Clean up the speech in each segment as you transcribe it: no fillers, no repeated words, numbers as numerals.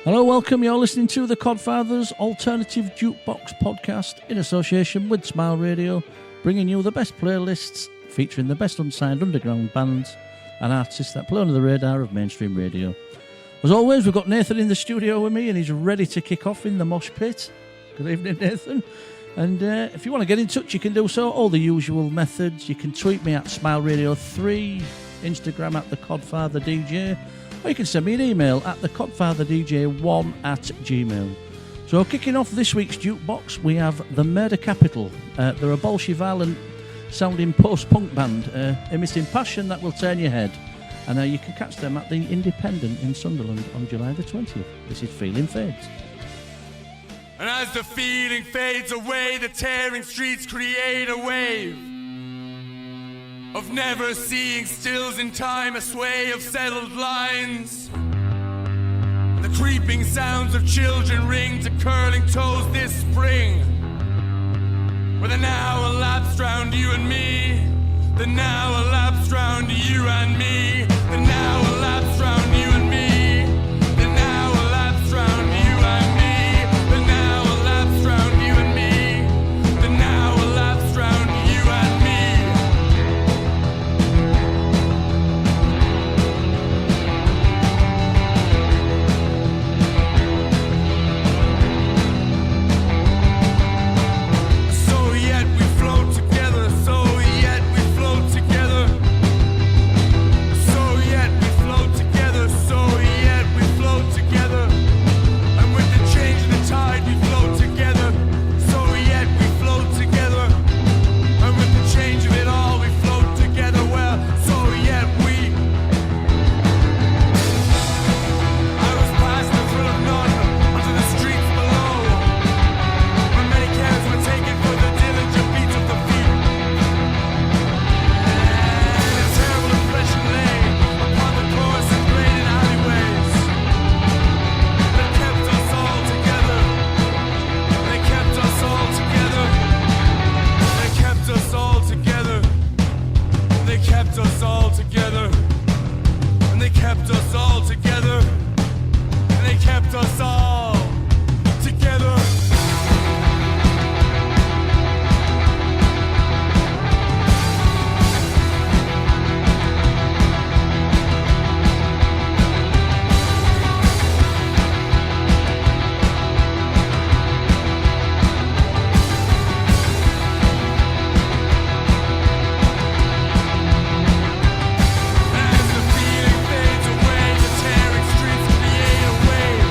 Hello, welcome. You're listening to the Codfathers Alternative Jukebox podcast in association with Smile Radio, bringing you the best playlists featuring the best unsigned underground bands and artists that play under the radar of mainstream radio. As always, we've got Nathan in the studio with me and he's ready to kick off in the mosh pit. Good evening, Nathan. And if you want to get in touch, you can do so. All the usual methods. You can tweet me at Smile Radio 3, Instagram at the Codfather DJ, or you can send me an email at thecodfatherdj1@gmail. So kicking off this week's Jukebox, we have The Murder Capital. They're a bolshy violent sounding post-punk band, emitting passion that will turn your head. And you can catch them at the Independent in Sunderland on July the 20th. This is Feeling Fades. And as the feeling fades away, the tearing streets create a wave of never seeing stills in time, a sway of settled lines. The creeping sounds of children ring to curling toes this spring. With an hour elapsed round you and me, the now elapsed round you and me, the now elapsed round you and me, the now elapsed round you and me, the now elapsed round you and me, the now elapsed round you and me. So yet we float together, so yet we float together. So yet we float together, so yet we float together. And with the change of the tide we float together. So yet we float together. And with the change of it all we float together. Well, so yet we. I was past the thrill of none onto the streets below, where many cares were taken for the diligent beat of the feet. And a terrible impression lay upon the course and bladed alleyways that kept us all together. They kept us all together. They kept us all together. They kept us all together. And they kept us all together. And they kept us all together. As the feeling fades away, the tearing streets create a wave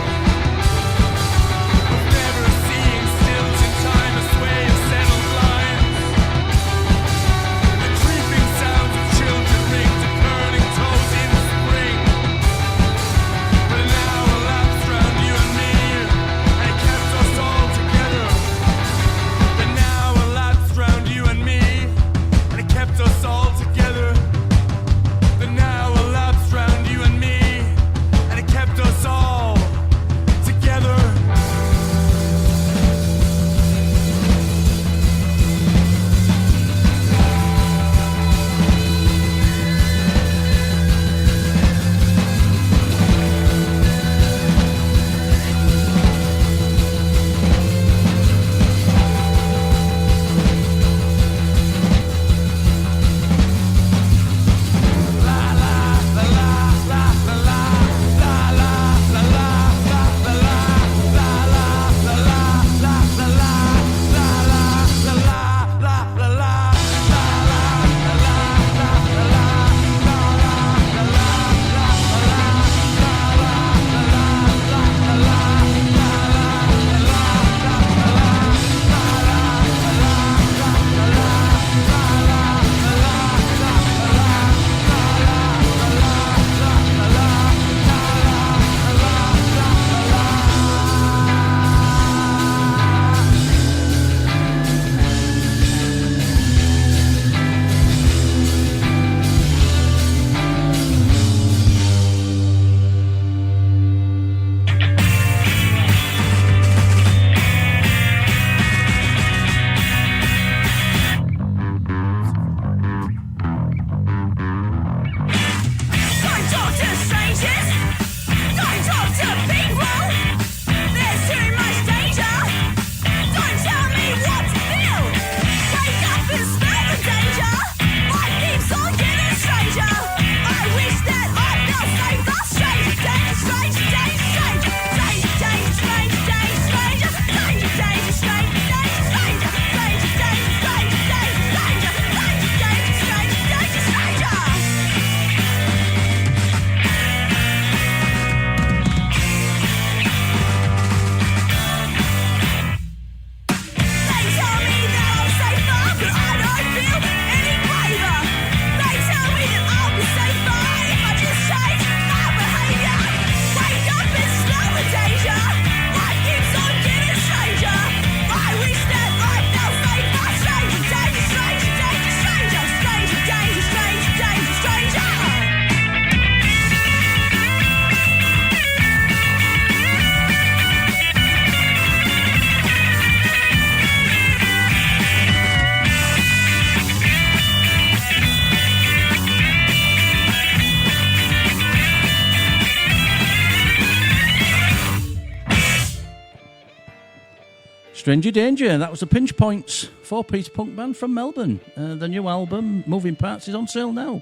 Stranger Danger, that was the Pinch Points, 4-piece punk band from Melbourne. The new album, Moving Parts, is on sale now.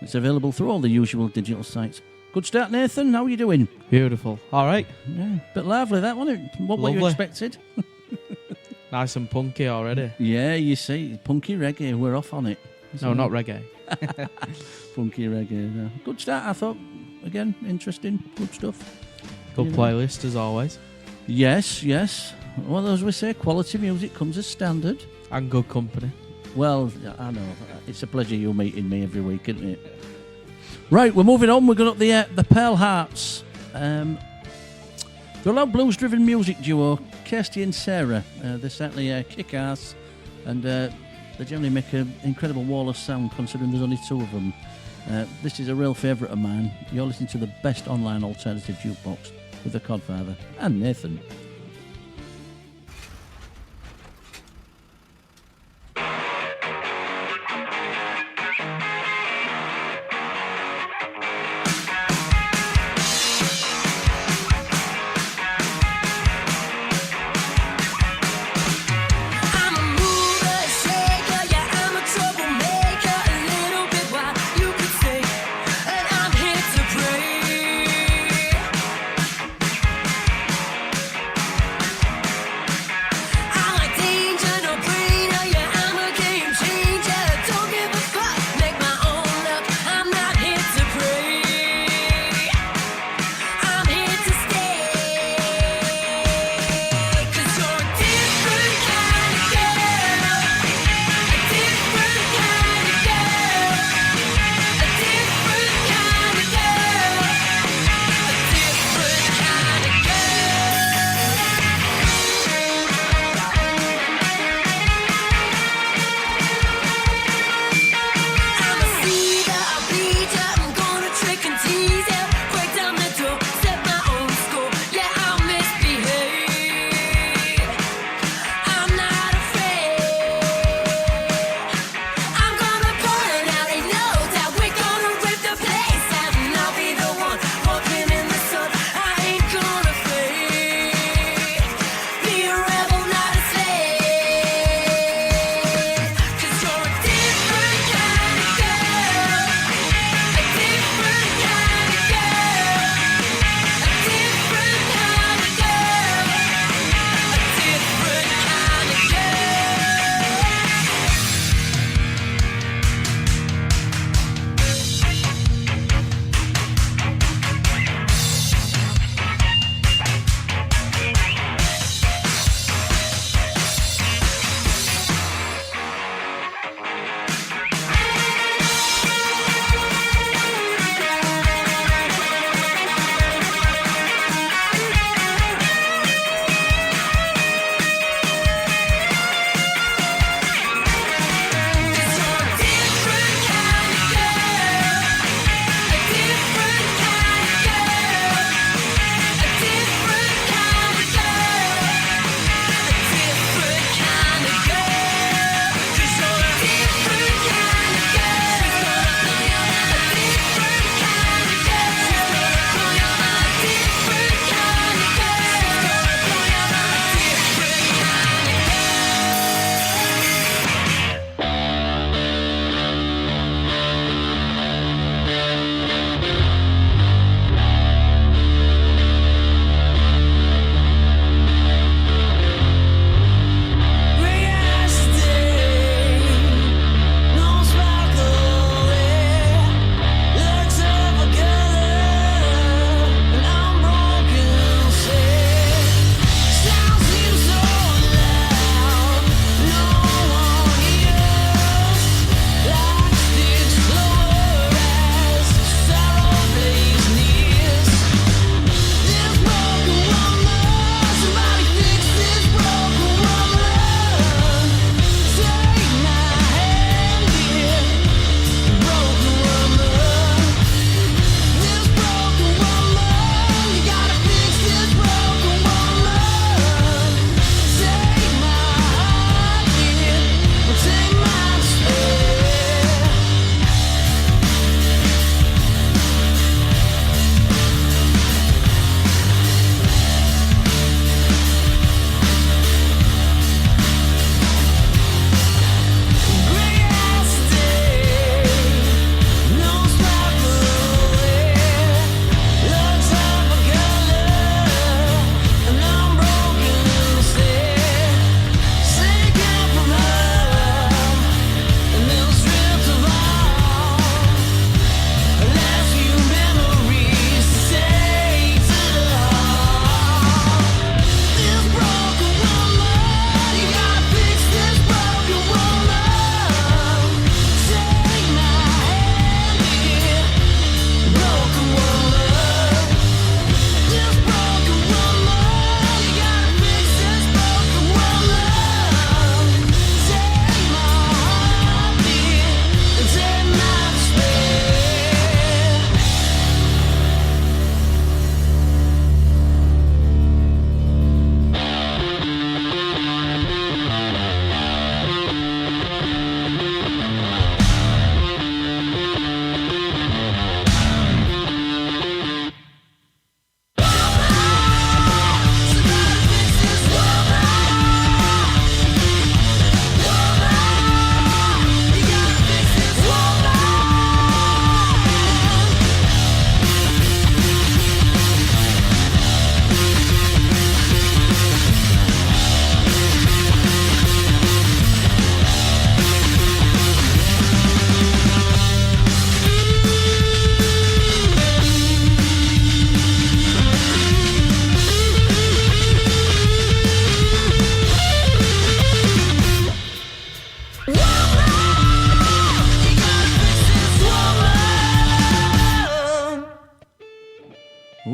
It's available through all the usual digital sites. Good start, Nathan. How are you doing? Beautiful. All right. Yeah, bit lively, that, wasn't it? What were you expected? Nice and punky already. Yeah, you see, punky reggae, we're off on it. No, not reggae. Punky reggae. No. Good start, I thought. Again, interesting, good stuff. Good playlist as always. Yes. Well, as we say, quality music comes as standard. And good company. Well, I know. It's a pleasure you meeting me every week, isn't it? Right, we're moving on. We've got up the Pearl Hearts. They're a loud blues-driven music duo, Kirsty and Sarah. They're certainly kick-ass, and they generally make an incredible wall of sound, considering there's only two of them. This is a real favourite of mine. You're listening to the best online alternative jukebox with the Codfather and Nathan. I'm here to pray.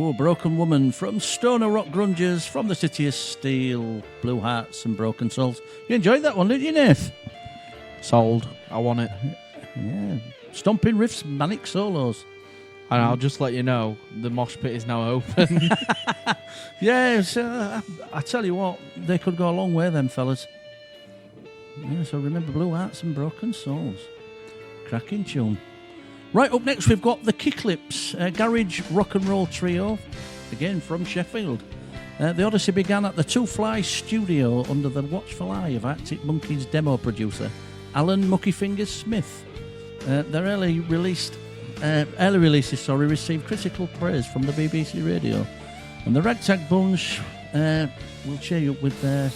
Oh, Broken Woman from Stoner Rock Grungers from the City of Steel, Blue Hearts and Broken Souls. You enjoyed that one, didn't you, Nath? Sold. I want it. Yeah. Stomping riffs, manic solos. And I'll just let you know, the mosh pit is now open. Yes, I tell you what, they could go a long way, them fellas. Yeah, so remember Blue Hearts and Broken Souls. Cracking tune. Right, up next we've got the Kicklips, a garage rock and roll trio, again from Sheffield. The Odyssey began at the Two Fly studio under the watchful eye of Arctic Monkeys demo producer, Alan Mucky Fingers Smith. Their early releases received critical praise from the BBC Radio. And the Ragtag Bunch will cheer you up with their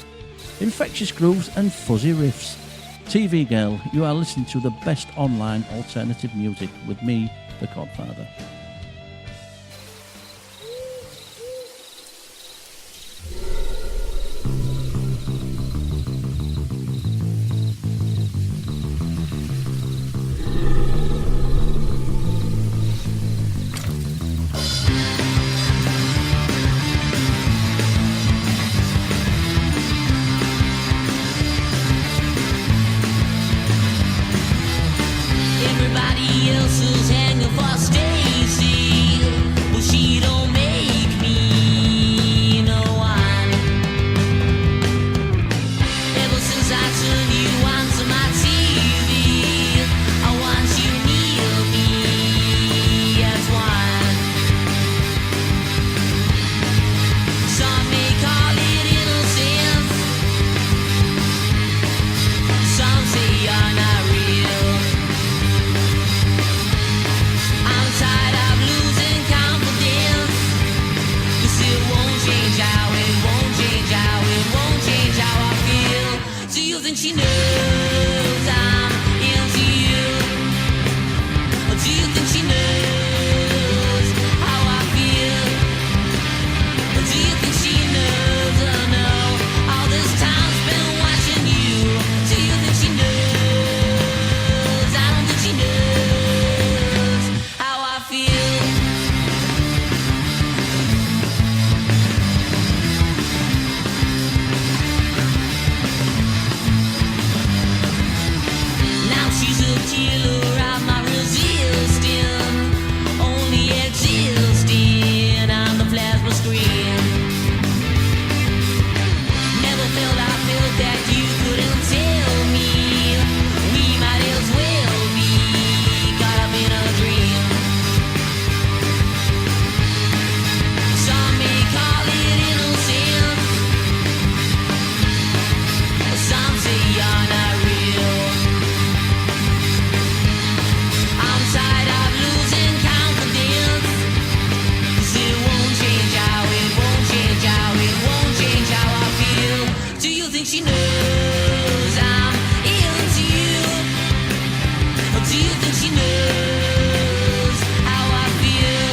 infectious grooves and fuzzy riffs. TV Girl, you are listening to the best online alternative music with me, the Codfather. Everybody else is hanging for Stacy, but she don't make me no one. Ever since I turned you onto my TV, I want you near me as one. Some may call it innocence, some say you're not real. I'm tired of losing confidence. This it won't change how, it won't change how, it won't change how I feel. Do you think she knows I'm into you? Or do you think she knows how I feel? Or do you think she knows, oh no, all this time spent watching you? Do you think she knows? I don't think she knows how I feel. Now she's a killer of my resisting, only existing on the plasma screen. Never felt I felt that you couldn't tell me. We might as well be caught up in a dream. Some may call it innocence, some say you're not real. I'm tired of losing confidence, 'cause it won't change how, it won't change how, it won't change how I feel. Do you think she knows I'm into you? Or do you think she knows how I feel?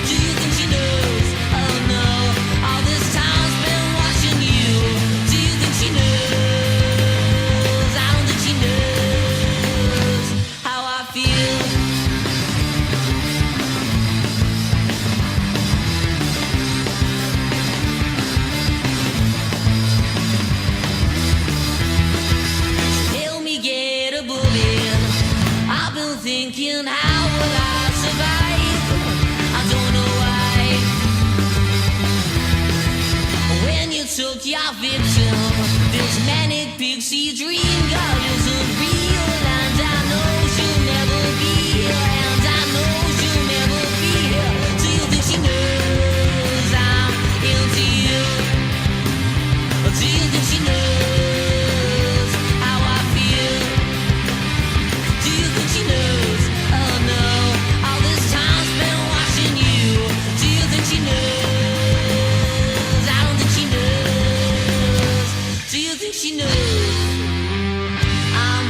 Do you think she knows? Oh no, all this time spent watching you. Do you think she knows? I don't think she knows how I feel. Help me get above it. I've been thinking, how will I survive? I don't know why. When you took your victim, this manic pixie dream girl isn't real, and I know she'll never be here, and I know she'll never be here. Do you think she knows I'm into you? Or do you think she knows how I feel? Do you think she knows? Oh no, all this time spent watching you. Do you think she knows? I don't think she knows. Do you think she knows I'm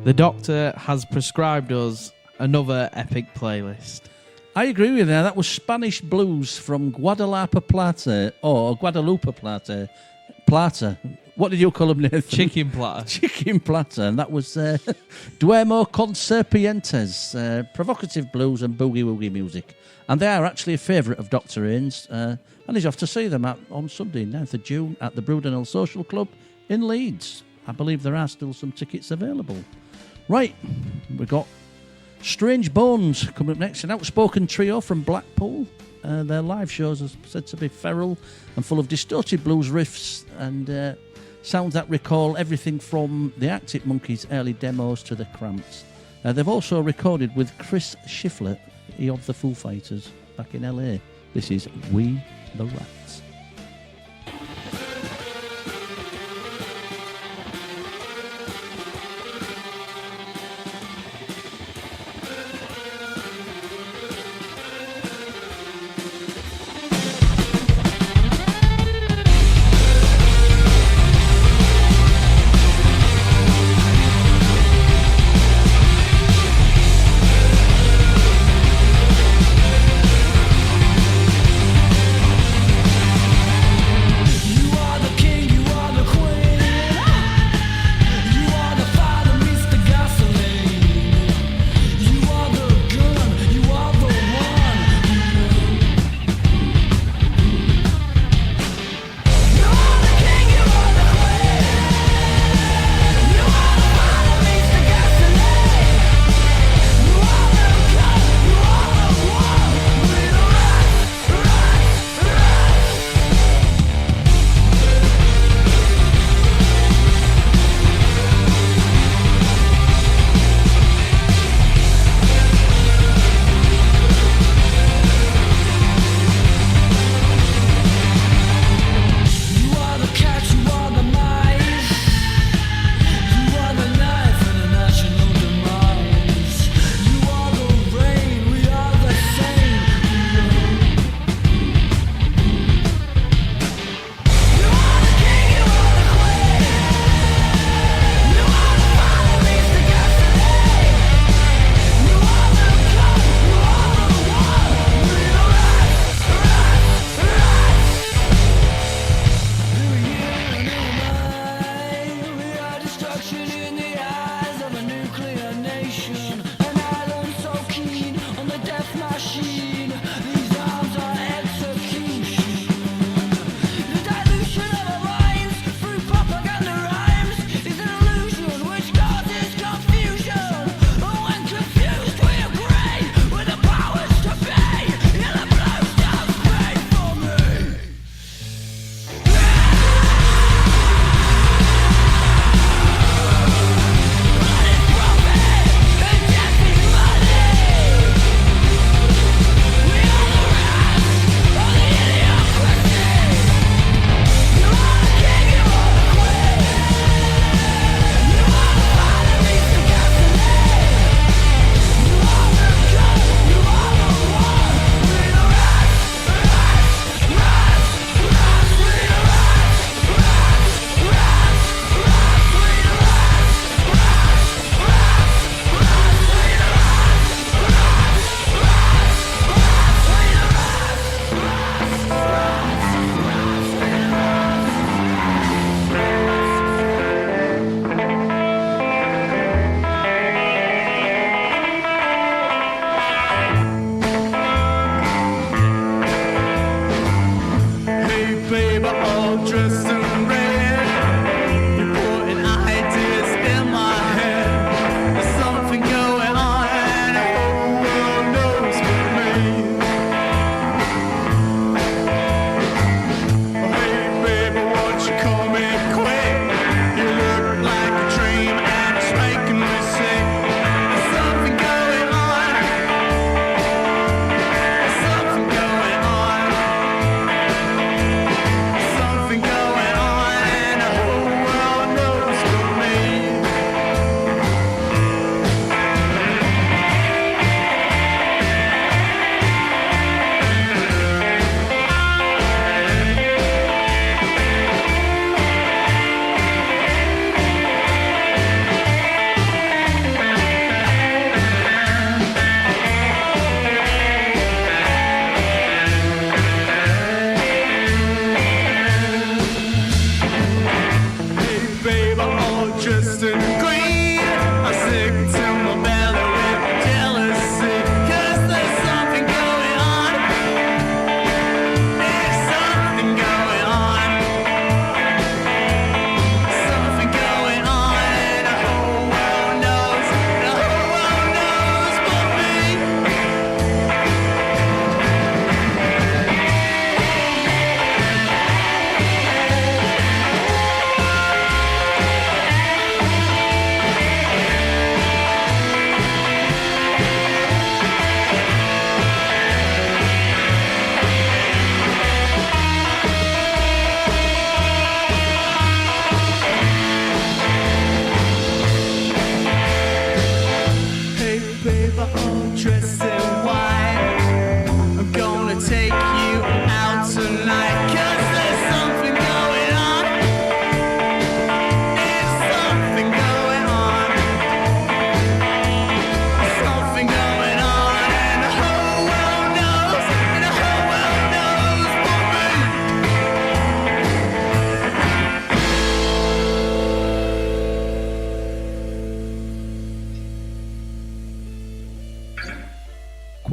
The doctor has prescribed us another epic playlist. I agree with you there. That was Spanish blues from Guadalupe Plata, or Guadalupe Plata. Plata. What did you call them, Nathan? Chicken platter. Chicken Plata. And that was Duermo con Serpientes. Provocative blues and boogie-woogie music. And they are actually a favourite of Dr. Ains. And he's off to see them on Sunday, 9th of June, at the Brudenell Social Club in Leeds. I believe there are still some tickets available. Right, we've got Strange Bones coming up next, an outspoken trio from Blackpool. Their live shows are said to be feral and full of distorted blues riffs and sounds that recall everything from the Arctic Monkeys' early demos to the Cramps. They've also recorded with Chris Schiffler of the Foo Fighters back in LA. This is We the Rats. Thank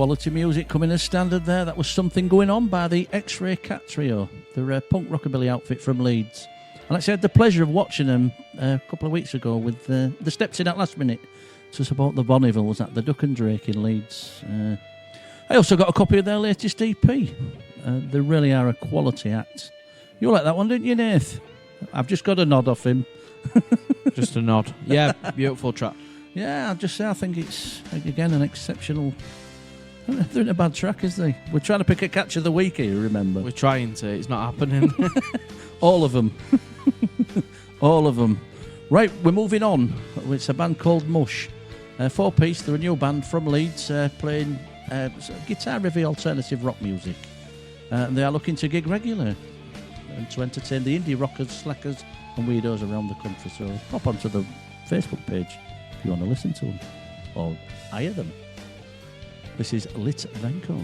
quality music coming as standard there. That was Something Going On by the X-Ray Cat Trio. They're a punk rockabilly outfit from Leeds. And actually, I had the pleasure of watching them a couple of weeks ago with the steps in at last minute to support the Bonnivilles at the Duck and Drake in Leeds. I also got a copy of their latest EP. They really are a quality act. You like that one, didn't you, Nath? I've just got a nod off him. Just a nod. Yeah, beautiful track. Yeah, I'll just say I think it's, again, an exceptional... They're in a bad track, is they? We're trying to pick a catch of the week here, remember? We're trying to. It's not happening. All of them. All of them. Right, we're moving on. It's a band called Mush. 4-piece, they're a new band from Leeds, playing guitar-heavy alternative rock music. And they are looking to gig regularly and to entertain the indie rockers, slackers and weirdos around the country. So pop onto the Facebook page if you want to listen to them or hire them. This is Lit Vanco.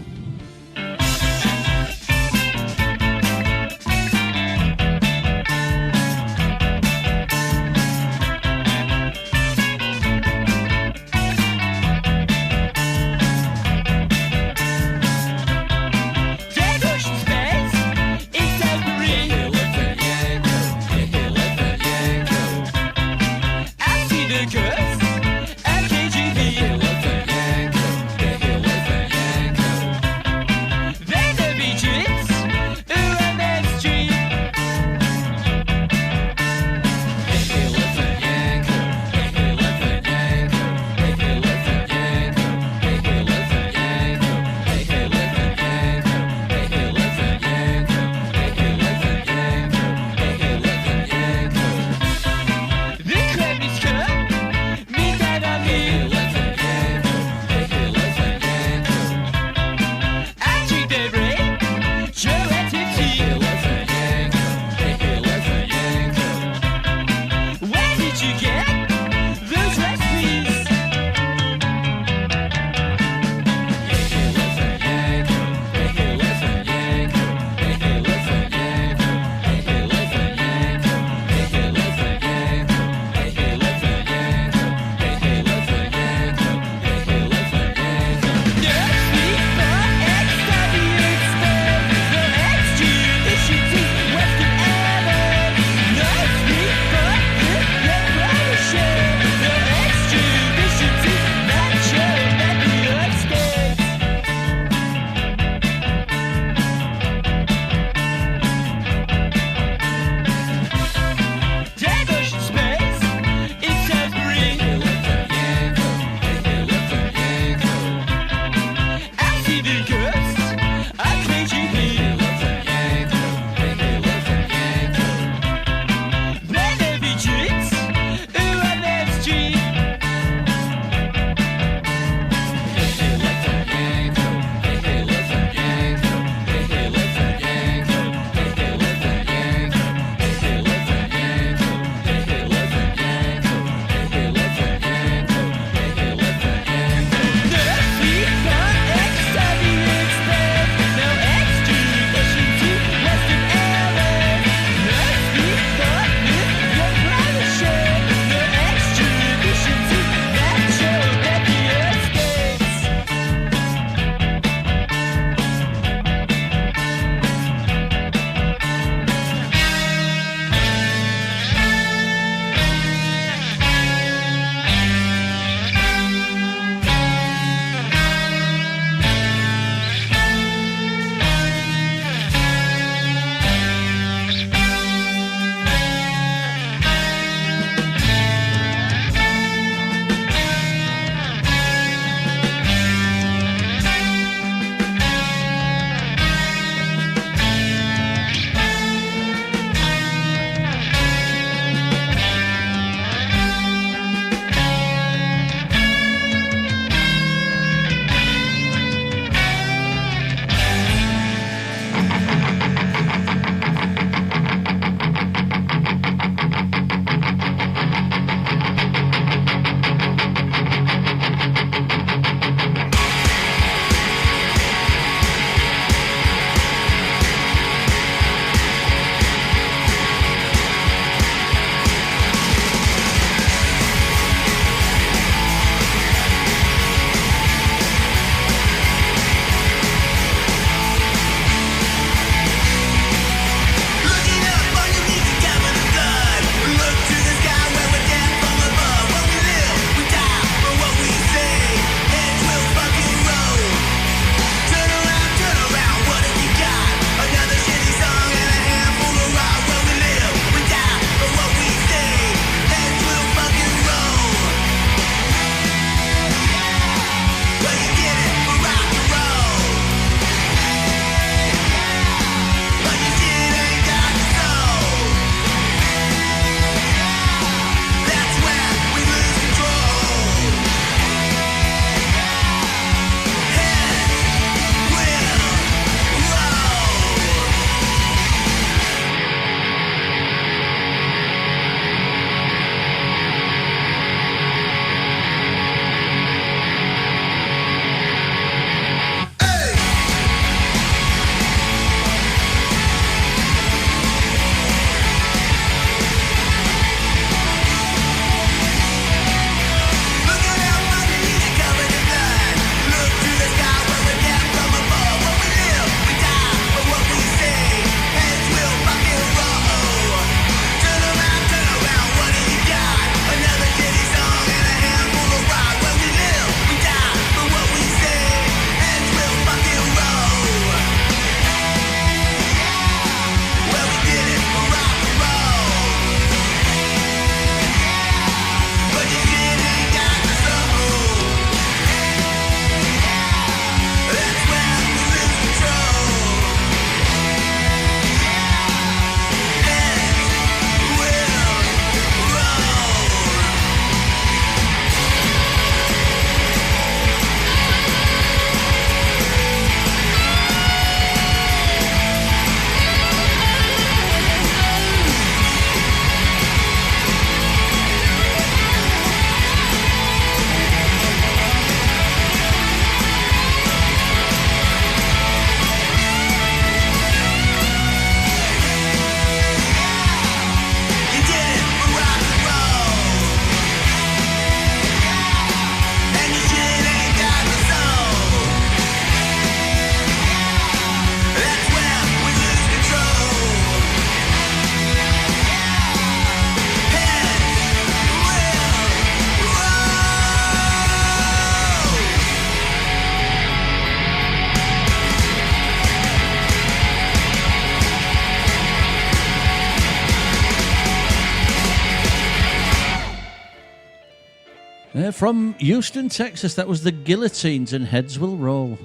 From Houston, Texas, that was the Guillotines and Heads Will Roll.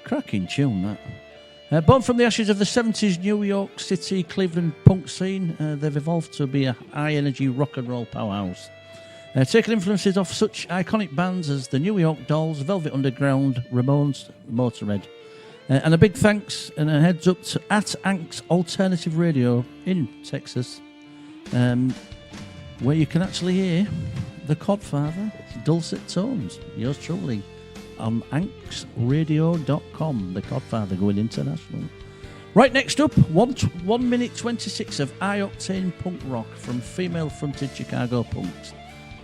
Cracking tune, that. Born from the ashes of the 70s New York City, Cleveland punk scene, they've evolved to be a high-energy rock and roll powerhouse. Taking influences off such iconic bands as the New York Dolls, Velvet Underground, Ramones, Motorhead. And a big thanks and a heads up to @Anks Alternative Radio in Texas, where you can actually hear the Codfather dulcet tones. Yours truly on anksradio.com. The Codfather going international. Right, next up, 1 minute 26 of high-octane punk rock from female-fronted Chicago punks,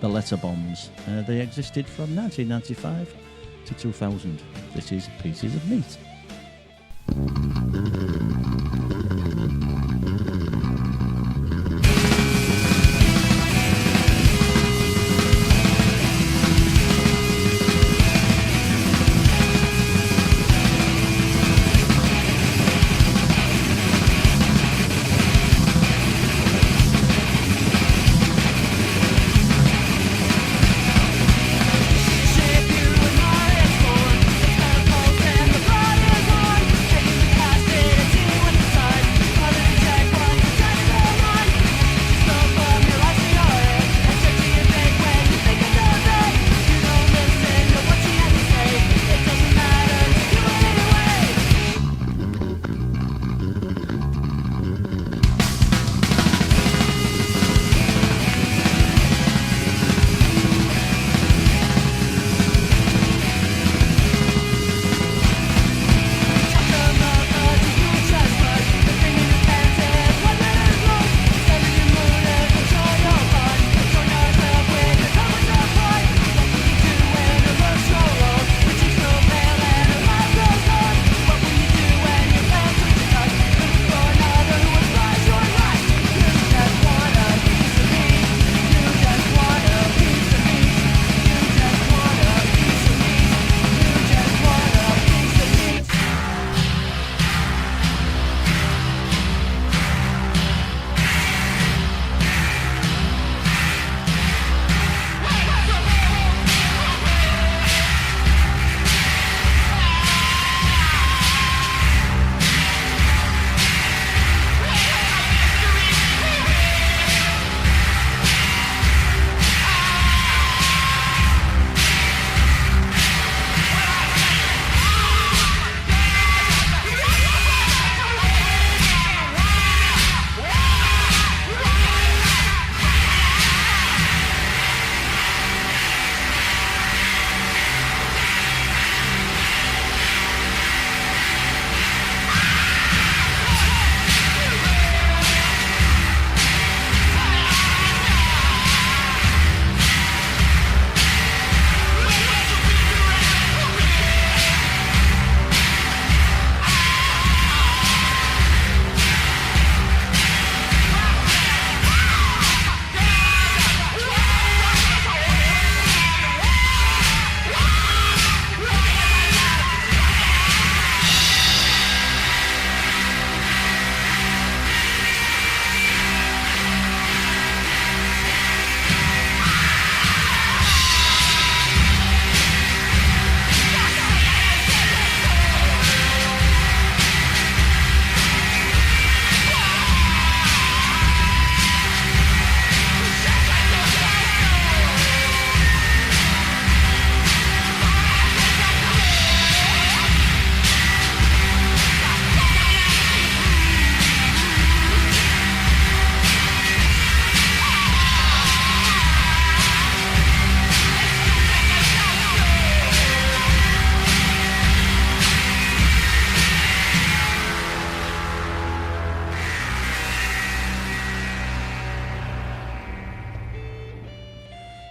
the Letter Bombs. They existed from 1995 to 2000. This is Pieces of Meat.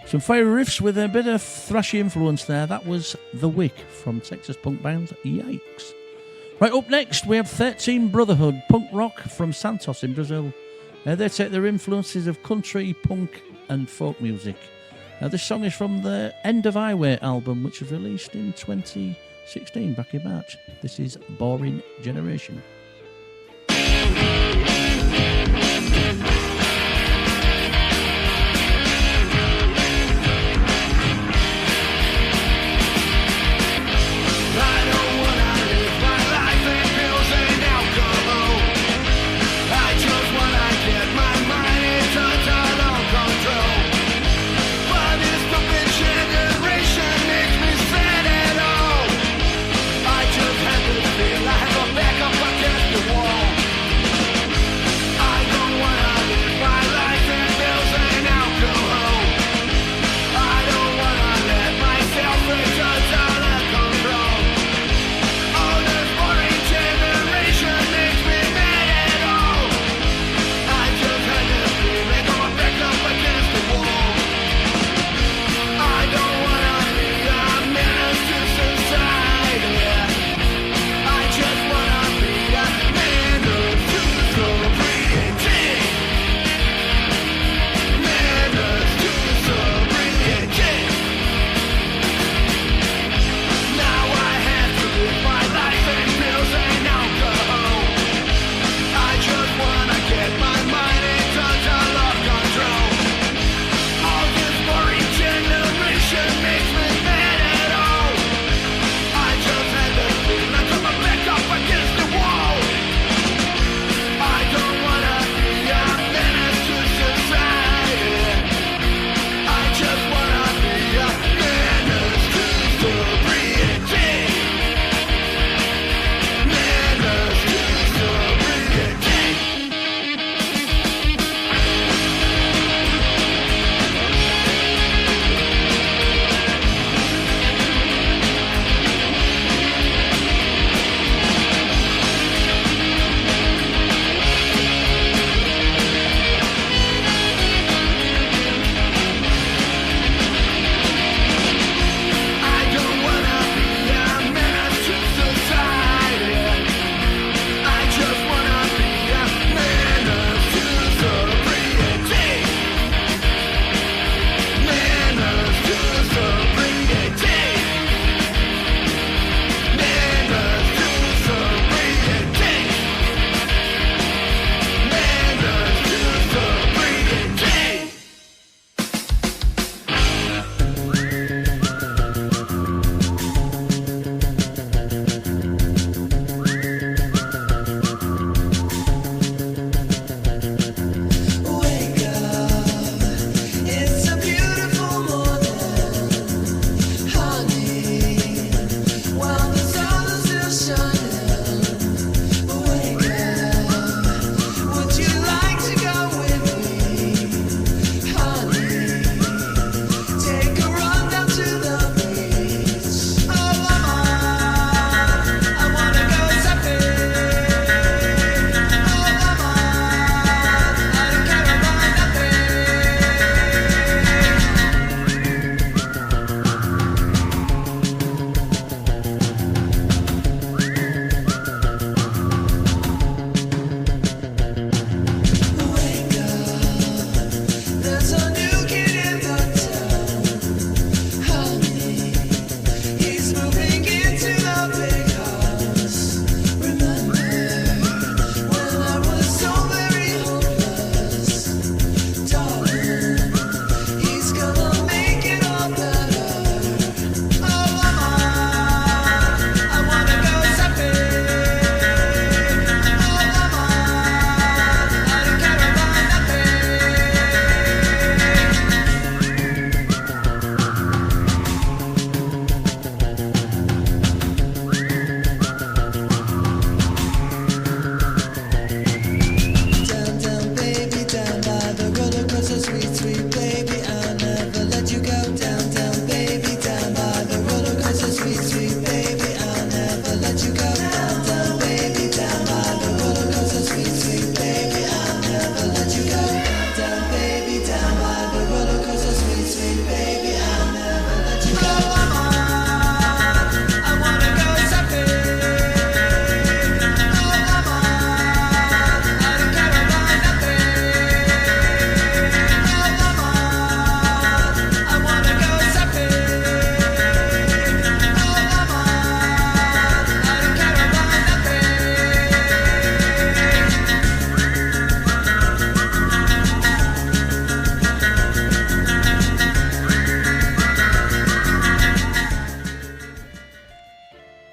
Some fiery riffs with a bit of thrashy influence there. That was The Wick from Texas punk band Yikes. Right, up next we have 13 Brotherhood, punk rock from Santos in Brazil. They take their influences of country, punk and folk music. This song is from the End of Highway album, which was released in 2016, back in March. This is Boring Generation.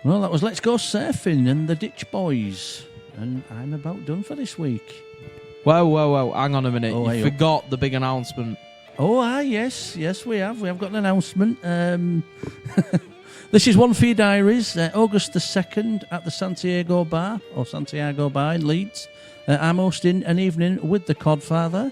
Well, that was Let's Go Surfing and the Ditch Boys. And I'm about done for this week. Whoa. Hang on a minute. Oh, You forgot the big announcement. Oh, yes. Yes, we have. We have got an announcement. This is one for your diaries. August the 2nd at the Santiago Bar in Leeds. I'm hosting an evening with the Codfather.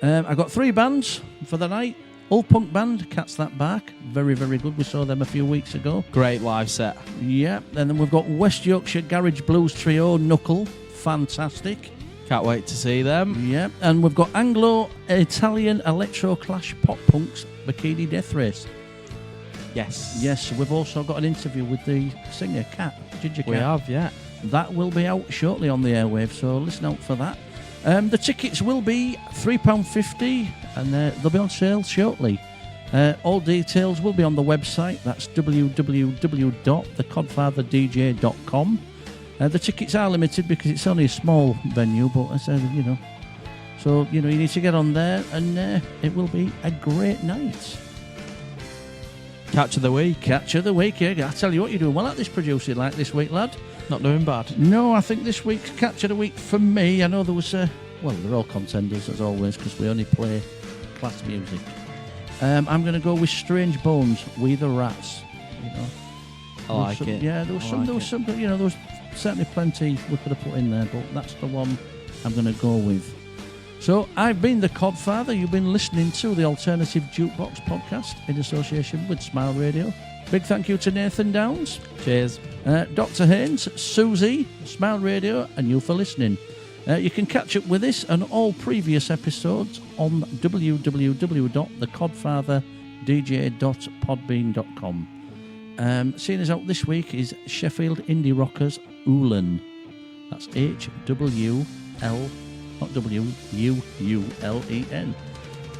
I've got 3 bands for the night. Old punk band, Cats That Bark. Very, very good. We saw them a few weeks ago. Great live set. Yeah. And then we've got West Yorkshire Garage Blues Trio, Knuckle. Fantastic. Can't wait to see them. Yeah. And we've got Anglo-Italian Electro Clash Pop Punks, Bikini Death Race. Yes. Yes, we've also got an interview with the singer, Cat, Ginger Cat. We have, yeah. That will be out shortly on the airwaves, so listen out for that. The tickets will be £3.50 and they'll be on sale shortly. All details will be on the website. That's www.thecodfatherdj.com. The tickets are limited because it's only a small venue, but I said, so, you need to get on there and it will be a great night. Catch of the week. Catch of the week, yeah. I tell you what, you're doing well at this producing like this week, lad. Not doing bad. No, I think this week's catch of the week for me, I know there was they're all contenders as always because we only play class music. I'm going to go with Strange Bones, We the Rats. I like it. Yeah, there was some, there was certainly plenty we could have put in there, but that's the one I'm going to go with. So, I've been the Codfather. You've been listening to the Alternative Jukebox podcast in association with Smile Radio. Big thank you to Nathan Downs. Cheers. Dr. Haynes, Susie, Smile Radio, and you for listening. You can catch up with us and all previous episodes on www.thecodfatherdj.podbean.com. Seeing us out this week is Sheffield Indie Rockers Ulen. That's H-W-L, not W-U-U-L-E-N.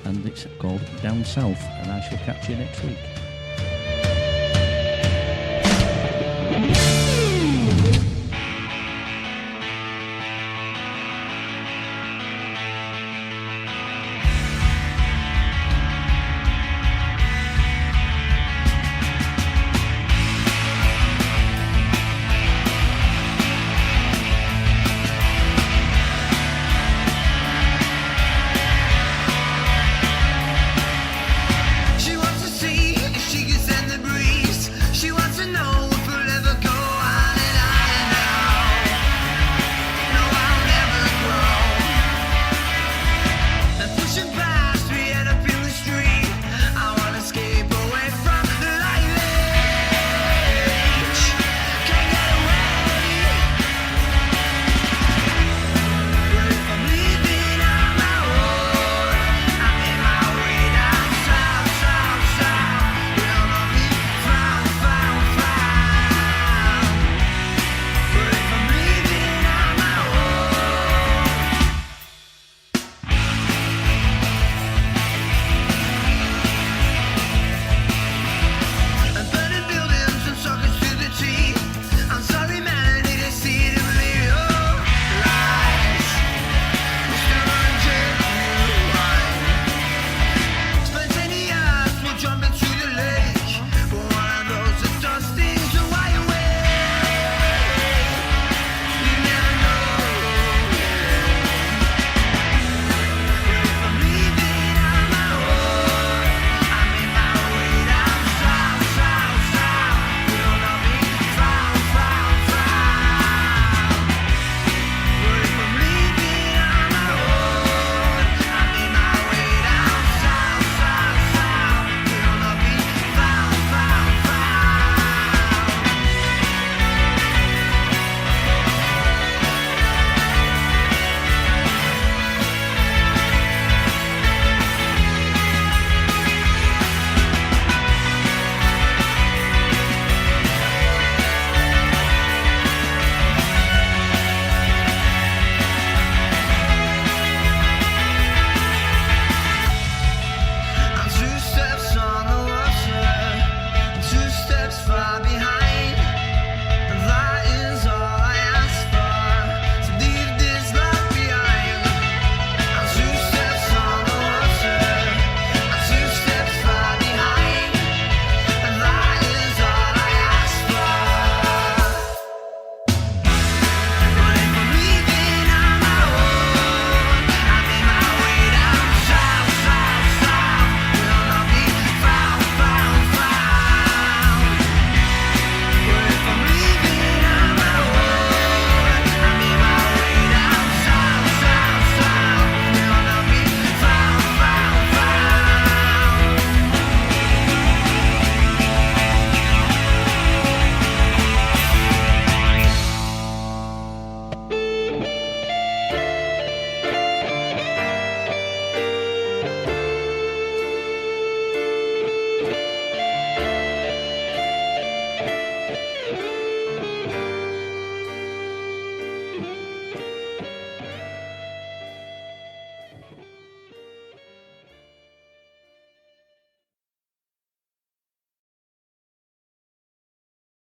And it's called Down South, and I shall catch you next week.